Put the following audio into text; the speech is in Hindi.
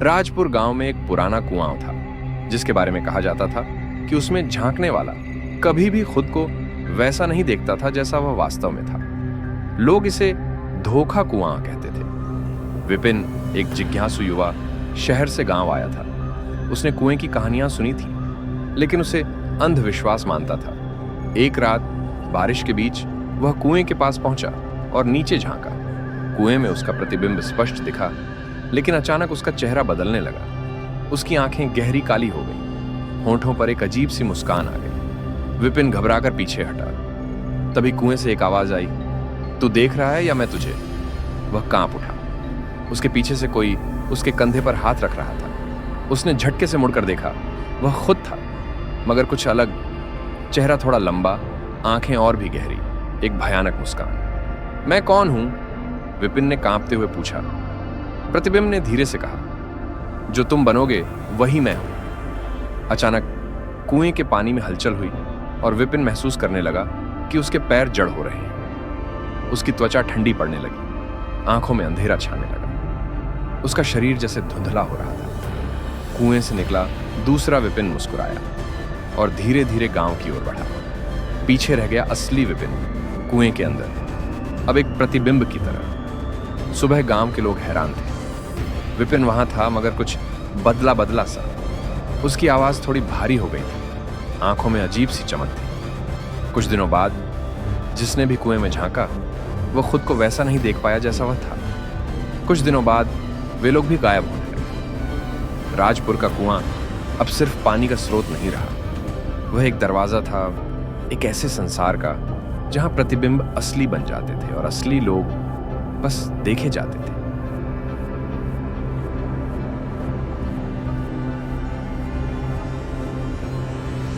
राजपुर गांव में एक पुराना कुआं था जिसके बारे में कहा जाता था कि उसमें झांकने वाला कभी भी खुद को वैसा नहीं देखता था जैसा वह वास्तव में था। लोग इसे धोखा कुआं कहते थे। विपिन एक जिज्ञासु युवा शहर से गांव आया था। उसने कुएं की कहानियां सुनी थी लेकिन उसे अंधविश्वास मानता था। एक रात बारिश के बीच वह कुएं के पास पहुंचा और नीचे झांका। कुएं में उसका प्रतिबिंब स्पष्ट दिखा, लेकिन अचानक उसका चेहरा बदलने लगा। उसकी आंखें गहरी काली हो गईं, होंठों पर एक अजीब सी मुस्कान आ गई। विपिन घबराकर पीछे हटा। तभी कुएं से एक आवाज आई, तू देख रहा है या मैं तुझे? वह कांप उठा। उसके पीछे से कोई उसके कंधे पर हाथ रख रहा था। उसने झटके से मुड़कर देखा। वह खुद था, मगर कुछ अलग। चेहरा थोड़ा लंबा, आंखें और भी गहरी, एक भयानक मुस्कान। मैं कौन हूं? विपिन ने कांपते हुए पूछा। प्रतिबिंब ने धीरे से कहा, जो तुम बनोगे वही मैं हूं। अचानक कुएं के पानी में हलचल हुई और विपिन महसूस करने लगा कि उसके पैर जड़ हो रहे हैं। उसकी त्वचा ठंडी पड़ने लगी, आंखों में अंधेरा छाने लगा। उसका शरीर जैसे धुंधला हो रहा था। कुएं से निकला दूसरा विपिन मुस्कुराया और धीरे धीरे गांव की ओर बढ़ा। पीछे रह गया असली विपिन, कुएं के अंदर, अब एक प्रतिबिंब की तरह। सुबह गांव के लोग हैरान थे। विपिन वहां था, मगर कुछ बदला बदला सा। उसकी आवाज थोड़ी भारी हो गई थी, आंखों में अजीब सी चमक थी। कुछ दिनों बाद जिसने भी कुएं में झांका वह खुद को वैसा नहीं देख पाया जैसा वह था। कुछ दिनों बाद वे लोग भी गायब होने लगे। राजपुर का कुआं अब सिर्फ पानी का स्रोत नहीं रहा, वह एक दरवाजा था, एक ऐसे संसार का जहां प्रतिबिंब असली बन जाते थे और असली लोग बस देखे जाते थे।